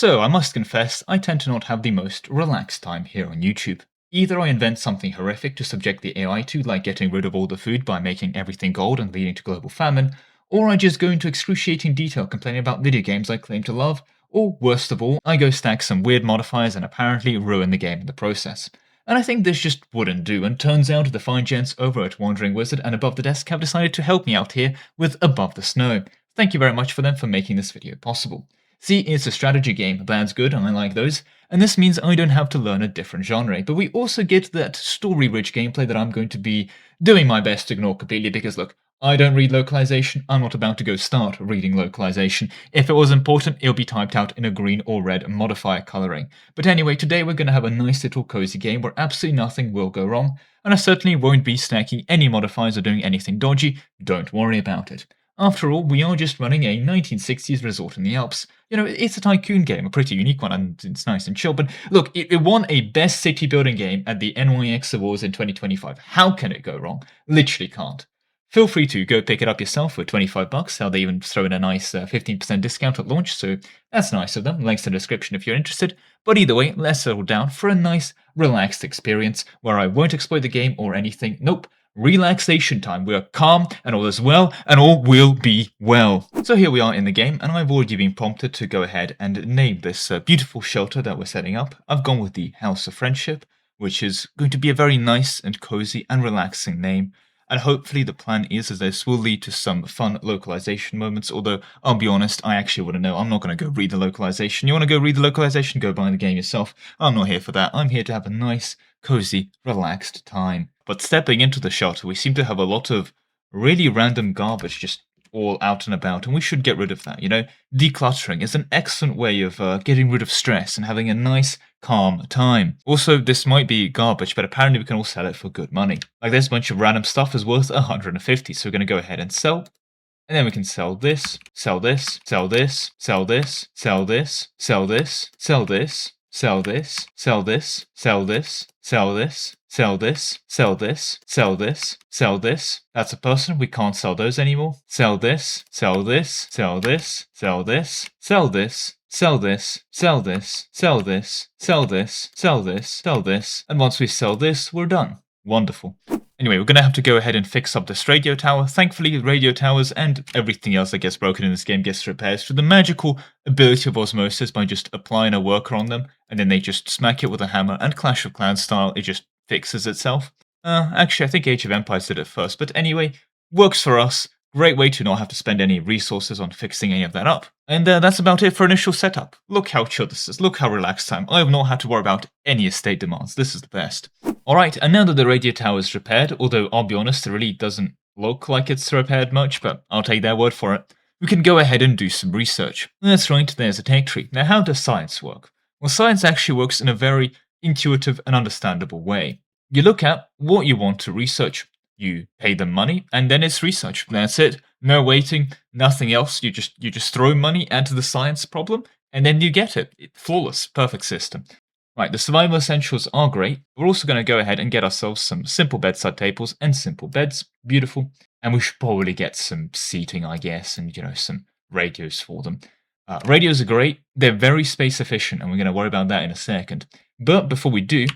So, I must confess, I tend to not have the most relaxed time here on YouTube. Either I invent something horrific to subject the AI to, like getting rid of all the food by making everything gold and leading to global famine, or I just go into excruciating detail complaining about video games I claim to love, or worst of all, I go stack some weird modifiers and apparently ruin the game in the process. And I think this just wouldn't do, and turns out the fine gents over at Wandering Wizard and Above the Desk have decided to help me out here with Above the Snow. Thank you very much for them for making this video possible. See, it's a strategy game, that's good, I like those, and this means I don't have to learn a different genre, but we also get that story-rich gameplay that I'm going to be doing my best to ignore completely because look, I don't read localization, I'm not about to go start reading localization. If it was important, it'll be typed out in a green or red modifier coloring. But anyway, today we're going to have a nice little cozy game where absolutely nothing will go wrong, and I certainly won't be stacking any modifiers or doing anything dodgy, don't worry about it. After all, we are just running a 1960s resort in the Alps. You know, it's a Tycoon game, a pretty unique one, and it's nice and chill. But look, it won a Best City Building Game at the NYX Awards in 2025. How can it go wrong? Literally can't. Feel free to go pick it up yourself for 25 bucks. How they even throw in a nice 15% discount at launch, so that's nice of them. Links in the description if you're interested. But either way, let's settle down for a nice, relaxed experience where I won't exploit the game or anything. Nope. Relaxation time. We are calm and all is well and all will be well. So here we are in the game and I've already been prompted to go ahead and name this beautiful shelter that we're setting up. I've gone with the House of Friendship, which is going to be a very nice and cozy and relaxing name. And hopefully the plan is that this will lead to some fun localization moments, although I'll be honest, I actually wouldn't know. I'm not going to go read the localization. You want to go read the localization? Go buy the game yourself. I'm not here for that. I'm here to have a nice, cozy, relaxed time. But stepping into the shelter, we seem to have a lot of really random garbage just all out and about, and we should get rid of that, you know? Decluttering is an excellent way of getting rid of stress and having a nice, calm time. Also, this might be garbage, but apparently we can all sell it for good money. Like this bunch of random stuff is worth 150, so we're going to go ahead and sell. And then we can sell this, sell this, sell this, sell this, sell this, sell this, sell this, sell this, sell this, sell this, sell this, sell this, sell this, sell this, sell this. That's a person, we can't sell those anymore. Sell this, sell this, sell this, sell this, sell this, sell this, sell this, sell this, sell this, sell this, sell this. And once we sell this, we're done. Wonderful. Anyway, we're going to have to go ahead and fix up this radio tower. Thankfully, radio towers and everything else that gets broken in this game gets repaired through the magical ability of osmosis by just applying a worker on them, and then they just smack it with a hammer, and Clash of Clans style, it just fixes itself. Actually, I think Age of Empires did it first, but anyway, works for us. Great way to not have to spend any resources on fixing any of that up. And that's about it for initial setup. Look how chill this is, look how relaxed I am. I have not had to worry about any estate demands, this is the best. Alright, and now that the radio tower is repaired, although I'll be honest, it really doesn't look like it's repaired much, but I'll take their word for it. We can go ahead and do some research. That's right, there's a tech tree. Now how does science work? Well, science actually works in a very intuitive and understandable way. You look at what you want to research. You pay them money, and then it's research. That's it. No waiting, nothing else. You just throw money into the science problem, and then you get it. Flawless, perfect system. Right, the survival essentials are great. We're also going to go ahead and get ourselves some simple bedside tables and simple beds. Beautiful. And we should probably get some seating, I guess, and, you know, some radios for them. Radios are great. They're very space efficient, and we're going to worry about that in a second. But before we do,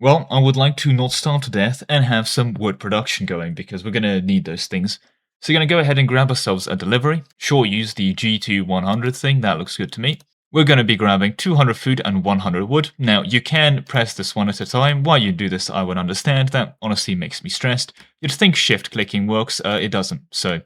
well, I would like to not starve to death and have some wood production going, because we're going to need those things. So we're going to go ahead and grab ourselves a delivery. Sure, use the G2 100 thing, that looks good to me. We're going to be grabbing 200 food and 100 wood. Now, you can press this one at a time. Why you do this, I would understand. That honestly makes me stressed. You'd think shift clicking works, it doesn't. So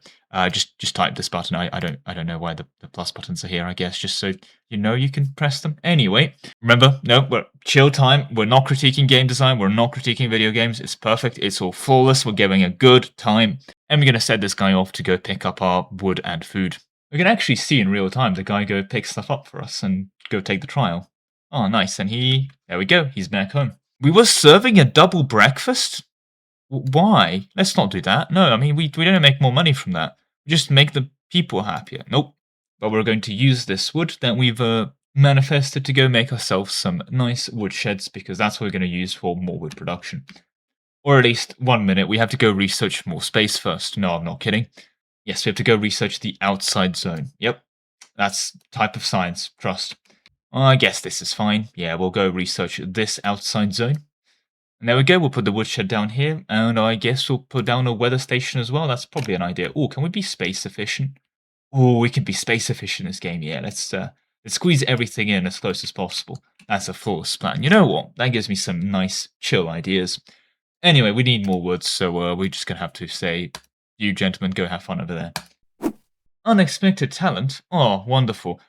just type this button. I don't know why the plus buttons are here, I guess, just so you know you can press them. Anyway, remember, no, we're chill time. We're not critiquing game design. We're not critiquing video games. It's perfect. It's all flawless. We're giving a good time. And we're going to set this guy off to go pick up our wood and food. We can actually see in real time the guy go pick stuff up for us and go take the trial. Oh, nice. And there we go. He's back home. We were serving a double breakfast? Why? Let's not do that. No, I mean, we don't make more money from that. We just make the people happier. Nope. But we're going to use this wood that we've manifested to go make ourselves some nice wood sheds, because that's what we're going to use for more wood production. Or at least 1 minute. We have to go research more space first. No, I'm not kidding. Yes, we have to go research the outside zone. Yep, that's type of science, trust. I guess this is fine. Yeah, we'll go research this outside zone. And there we go, we'll put the woodshed down here, and I guess we'll put down a weather station as well. That's probably an idea. Oh, can we be space efficient? Oh, we can be space efficient in this game, yeah. Let's squeeze everything in as close as possible. That's a flawless plan. You know what? That gives me some nice, chill ideas. Anyway, we need more wood, so we're just gonna have to say, you gentlemen, go have fun over there. Unexpected talent? Oh, wonderful.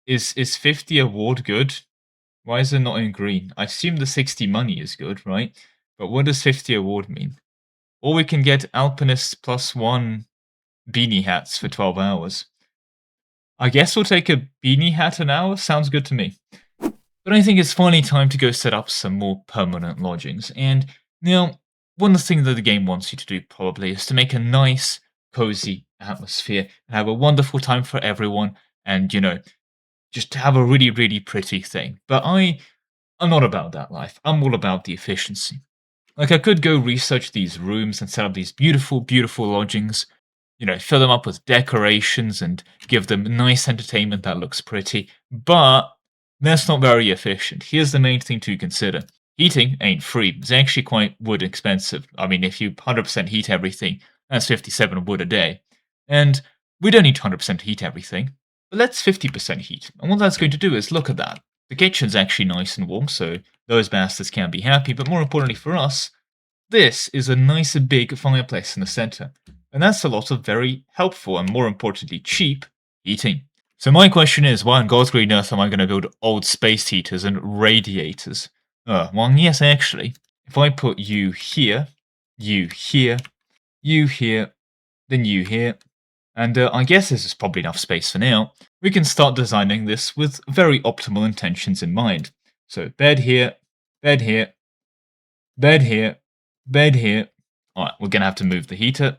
Is 50 award good? Why is it not in green? I assume the 60 money is good, right? But what does 50 award mean? Or we can get Alpinist +1 beanie hats for 12 hours. I guess we'll take a beanie hat an hour, sounds good to me. But I think it's finally time to go set up some more permanent lodgings. And now, one of the things that the game wants you to do probably is to make a nice, cozy atmosphere and have a wonderful time for everyone and, just to have a really, really pretty thing. But I'm not about that life. I'm all about the efficiency. Like, I could go research these rooms and set up these beautiful, beautiful lodgings, fill them up with decorations and give them nice entertainment that looks pretty, but that's not very efficient. Here's the main thing to consider. Heating ain't free. It's actually quite wood expensive. I mean, if you 100% heat everything, that's 57 wood a day. And we don't need to 100% heat everything, but let's 50% heat. And what that's going to do is, look at that. The kitchen's actually nice and warm, so those bastards can be happy, but more importantly for us, this is a nice big fireplace in the center. And that's a lot of very helpful and, more importantly, cheap heating. So my question is, why on God's green earth am I going to build old space heaters and radiators? Well, yes, actually. If I put you here, you here, you here, then you here, and I guess this is probably enough space for now, we can start designing this with very optimal intentions in mind. So bed here, bed here, bed here, bed here. Alright, we're going to have to move the heater.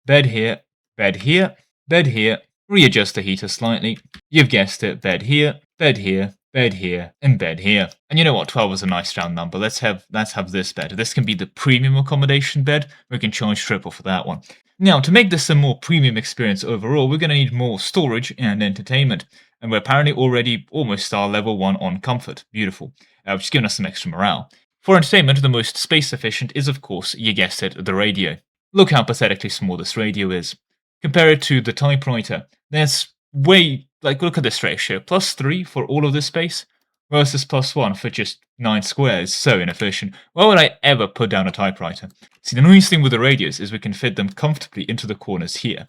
Bed here, bed here, bed here. Readjust the heater slightly. You've guessed it, bed here, bed here, bed here, and bed here. And you know what, 12 is a nice round number. Let's have this bed. This can be the premium accommodation bed. We can charge triple for that one. Now, to make this a more premium experience overall, we're going to need more storage and entertainment. And we're apparently already almost our level 1 on comfort. Beautiful. Which is giving us some extra morale. For entertainment, the most space efficient is, of course, you guessed it, the radio. Look how pathetically small this radio is. Compare it to the typewriter. That's look at this ratio. +3 for all of this space versus +1 for just 9 squares. So inefficient. Why would I ever put down a typewriter? See, the nice thing with the radios is we can fit them comfortably into the corners here.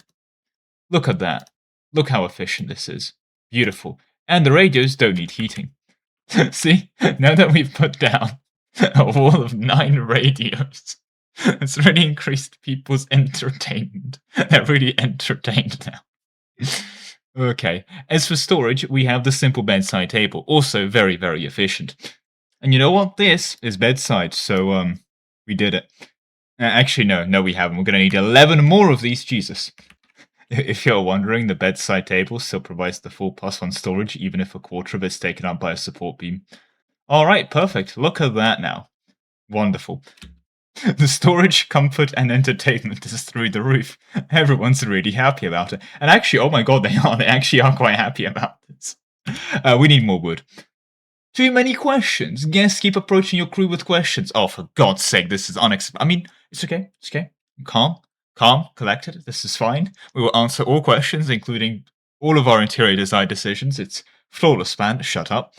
Look at that. Look how efficient this is. Beautiful. And the radios don't need heating. See, now that we've put down a wall of 9 radios, it's really increased people's entertainment. They're really entertained now. Okay, as for storage, we have the simple bedside table, also very, very efficient. And you know what? This is bedside, so we did it. Actually, no, we haven't. We're going to need 11 more of these, Jesus. If you're wondering, the bedside table still provides the full +1 storage, even if a quarter of it's taken up by a support beam. Alright, perfect. Look at that now. Wonderful. The storage, comfort, and entertainment is through the roof. Everyone's really happy about it. And actually, oh my god, they are. They actually are quite happy about this. We need more wood. Too many questions. Guests keep approaching your crew with questions. Oh, for God's sake, this is unexpected. I mean, it's okay. It's okay. Calm, collected. This is fine. We will answer all questions, including all of our interior design decisions. It's flawless, man. Shut up.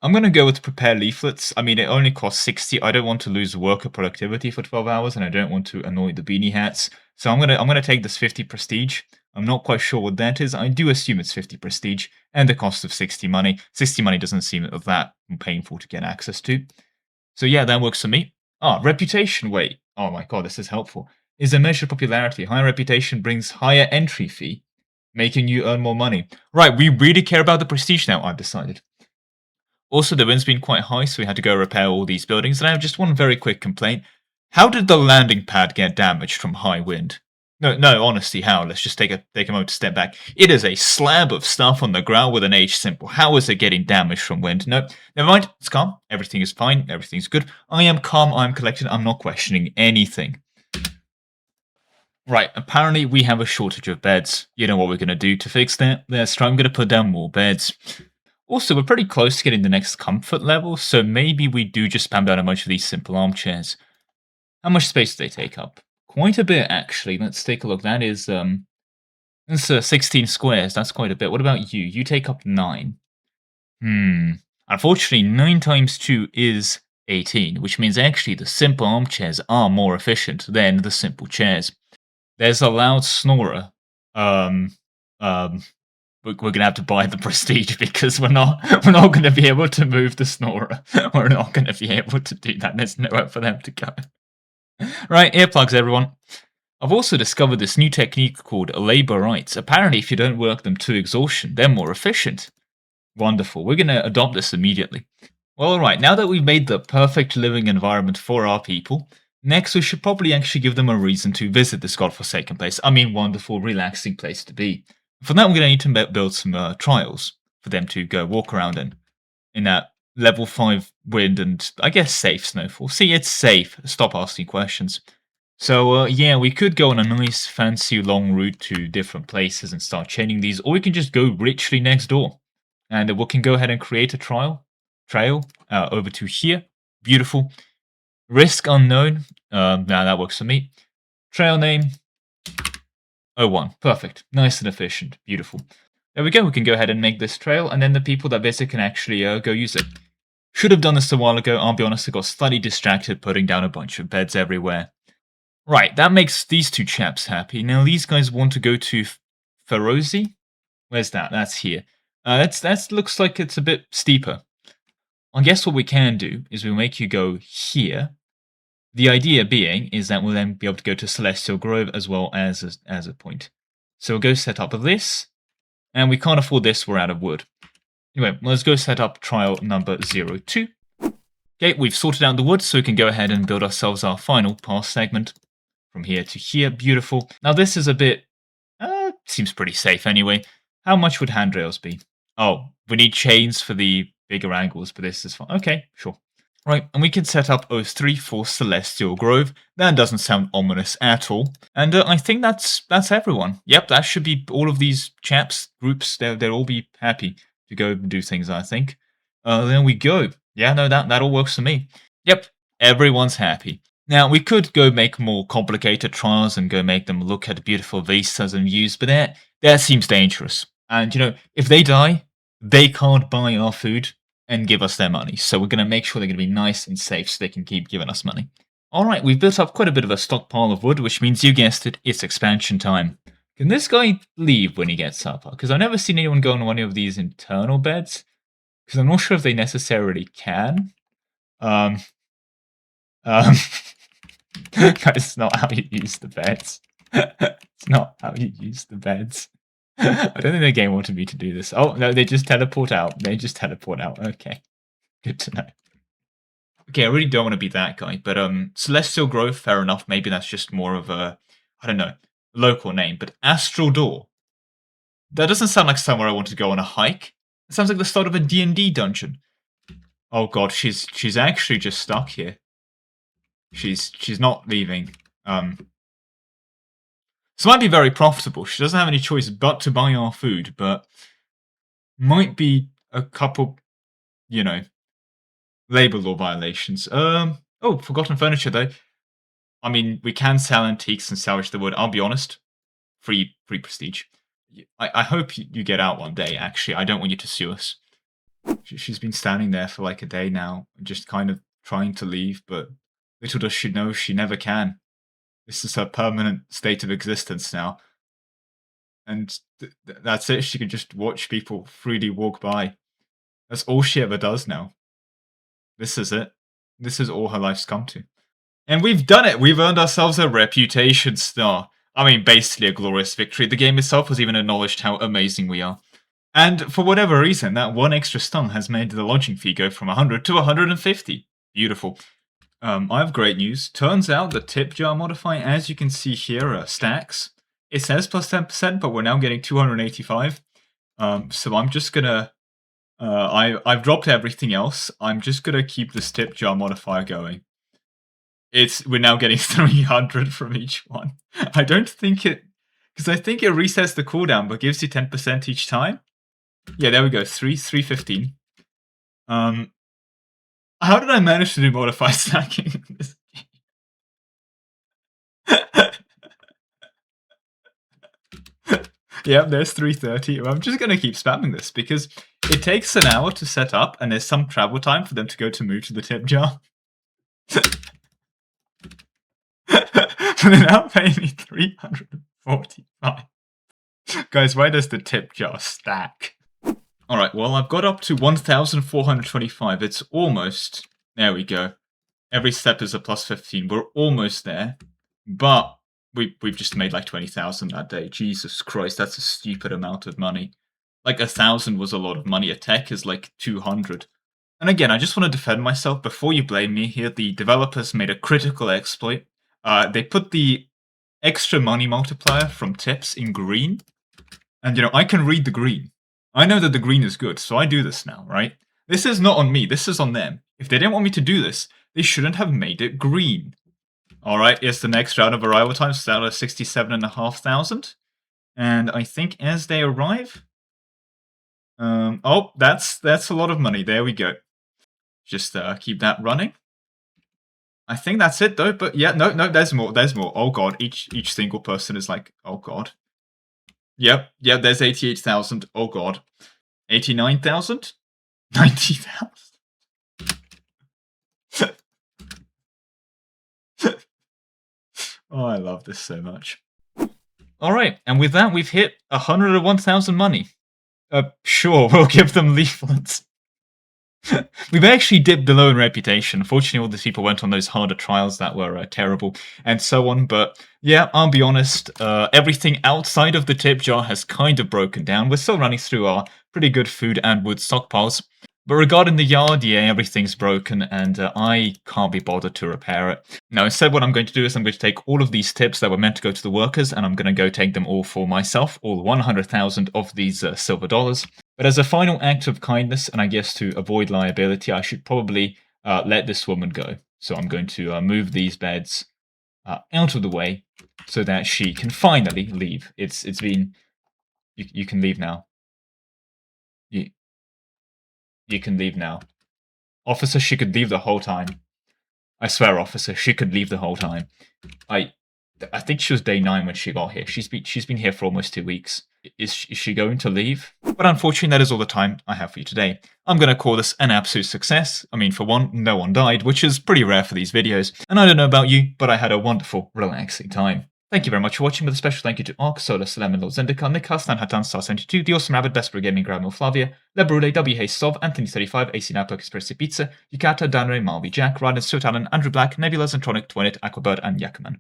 I'm going to go with prepare leaflets. I mean, it only costs 60. I don't want to lose worker productivity for 12 hours, and I don't want to annoy the beanie hats. So I'm gonna take this 50 prestige. I'm not quite sure what that is. I do assume it's 50 prestige, and the cost of 60 money. 60 money doesn't seem that painful to get access to. So yeah, that works for me. Reputation. Wait. Oh my god, this is helpful. Is a measure of popularity. Higher reputation brings higher entry fee, making you earn more money. Right, we really care about the prestige now, I've decided. Also, the wind's been quite high, so we had to go repair all these buildings, and I have just one very quick complaint. How did the landing pad get damaged from high wind? No, honestly, how? Let's just take a moment to step back. It is a slab of stuff on the ground with an H symbol. How is it getting damaged from wind? No, never mind. It's calm. Everything is fine. Everything's good. I am calm. I'm collected. I'm not questioning anything. Right, apparently we have a shortage of beds. You know what we're going to do to fix that? That's right, I'm going to put down more beds. Also, we're pretty close to getting the next comfort level, so maybe we do just spam down a bunch of these simple armchairs. How much space do they take up? Quite a bit, actually. Let's take a look. That's 16 squares. That's quite a bit. What about you? You take up 9. Unfortunately, 9 times 2 is 18, which means actually the simple armchairs are more efficient than the simple chairs. There's a loud snorer. Um, um, we're gonna have to buy the prestige because we're not gonna be able to move the snorer. We're not gonna be able to do that. There's nowhere for them to go. Right, earplugs, everyone. I've also discovered this new technique called labor rights. Apparently, if you don't work them to exhaustion, they're more efficient. Wonderful. We're gonna adopt this immediately. Well, alright, now that we've made the perfect living environment for our people, next we should probably actually give them a reason to visit this godforsaken place. I mean, wonderful, relaxing place to be. For that, we're going to need to build some trials for them to go walk around in that level 5 wind and, I guess, safe snowfall. See, it's safe. Stop asking questions. So, yeah, we could go on a nice, fancy, long route to different places and start chaining these, or we can just go richly next door. And we can go ahead and create a trail over to here. Beautiful. Risk unknown. Now that works for me. Trail name 01. Perfect. Nice and efficient. Beautiful. There we go. We can go ahead and make this trail, and then the people that visit can actually go use it. Should have done this a while ago. I'll be honest, I got slightly distracted putting down a bunch of beds everywhere. Right, that makes these two chaps happy. Now these guys want to go to Ferozi. Where's that? That's here. That looks like it's a bit steeper. I guess what we can do is we'll make you go here. The idea being is that we'll then be able to go to Celestial Grove as well as a point. So we'll go set up this, and we can't afford this, we're out of wood. Anyway, let's go set up trial number 02. Okay, we've sorted out the wood, so we can go ahead and build ourselves our final pass segment. From here to here, beautiful. Now this is a bit, seems pretty safe anyway. How much would handrails be? Oh, we need chains for the bigger angles, but this is fine. Okay, sure. Right, and we can set up 03 for Celestial Grove. That doesn't sound ominous at all. And I think that's everyone. Yep, that should be all of these chaps, groups, they'll all be happy to go do things, I think. There we go. Yeah, no, that all works for me. Yep, everyone's happy. Now, we could go make more complicated trials and go make them look at beautiful vistas and views, but that seems dangerous. And, if they die, they can't buy our food and give us their money. So we're going to make sure they're going to be nice and safe so they can keep giving us money. Alright, we've built up quite a bit of a stockpile of wood, which means, you guessed it, it's expansion time. Can this guy leave when he gets up? Because I've never seen anyone go on one of these internal beds. Because I'm not sure if they necessarily can. That's not how you use the beds. It's not how you use the beds. I don't think the game wanted me to do this. Oh, no, they just teleport out. They just teleport out. Okay. Good to know. Okay, I really don't want to be that guy, but Celestial Grove, fair enough. Maybe that's just more of a, I don't know, local name, but Astral Door. That doesn't sound like somewhere I want to go on a hike. It sounds like the start of a D&D dungeon. Oh god, she's actually just stuck here. She's not leaving. So might be very profitable. She doesn't have any choice but to buy our food, but might be a couple, labor law violations. Oh, forgotten furniture though. I mean, we can sell antiques and salvage the wood. I'll be honest, free prestige. I hope you get out one day. Actually, I don't want you to sue us. She's been standing there for like a day now, just kind of trying to leave, but little does she know she never can. This is her permanent state of existence now. And that's it. She can just watch people freely walk by. That's all she ever does now. This is it. This is all her life's come to. And we've done it! We've earned ourselves a reputation star. I mean, basically a glorious victory. The game itself has even acknowledged how amazing we are. And for whatever reason, that one extra star has made the lodging fee go from 100 to 150. Beautiful. I have great news. Turns out the tip jar modifier, as you can see here, stacks. It says plus 10%, but we're now getting 285. So I'm just gonna... I've dropped everything else. I'm just gonna keep this tip jar modifier going. We're now getting 300 from each one. I don't think it... Because I think it resets the cooldown, but gives you 10% each time. Yeah, there we go. 315. How did I manage to do modifier stacking? Yeah, there's 330. I'm just gonna keep spamming this because it takes an hour to set up, and there's some travel time for them to go to move to the tip jar. But they're now paying me 345. Guys, why does the tip jar stack? Alright, well, I've got up to 1,425. It's almost... There we go. Every step is a plus 15. We're almost there. But we've just made like 20,000 that day. Jesus Christ, that's a stupid amount of money. Like 1,000 was a lot of money. A tech is like 200. And again, I just want to defend myself. Before you blame me here, the developers made a critical exploit. They put the extra money multiplier from tips in green. And, you know, I can read the green. I know that the green is good, so I do this now, right? This is not on me. This is on them. If they didn't want me to do this, they shouldn't have made it green. Alright, it's the next round of arrival time, so out of 67,500. And I think as they arrive... oh, that's a lot of money. There we go. Just keep that running. I think that's it though, but yeah, no, there's more, Oh god, each single person is like, oh god. Yep, there's 88,000, oh god. 89,000? 90,000? Oh, I love this so much. Alright, and with that we've hit 101,000 money. Sure, we'll give them leaflets. We've actually dipped below in reputation. Unfortunately, all these people went on those harder trials that were terrible, and so on. But yeah, I'll be honest, everything outside of the tip jar has kind of broken down. We're still running through our pretty good food and wood stockpiles. But regarding the yard, yeah, everything's broken, and I can't be bothered to repair it. Now, instead, what I'm going to do is I'm going to take all of these tips that were meant to go to the workers, and I'm going to go take them all for myself, all 100,000 of these silver dollars. But as a final act of kindness, and I guess to avoid liability, I should probably let this woman go. So I'm going to move these beds out of the way so that she can finally leave. It's been... You can leave now. You can leave now. Officer, she could leave the whole time. I swear, officer, she could leave the whole time. I think she was day 9 when she got here. She's been here for almost 2 weeks. Is she going to leave? But unfortunately, that is all the time I have for you today. I'm going to call this an absolute success. I mean, for one, no one died, which is pretty rare for these videos. And I don't know about you, but I had a wonderful, relaxing time. Thank you very much for watching, with a special thank you to Ark, Solus, Lemon, Lord Zendika, Nick Hastan, Hatan, Star 72, The Awesome Rabbit, Best Gaming, Grandma Flavia, Lebrule, W. Hayes, Sov, Anthony 35, AC Napo, Conspiracy Pizza, Yukata, Danre, Malvi, Jack, Ryden, Stuart Allen, Andrew Black, Nebula, Zentronic, Twinit, Aquabird, and Yakuman.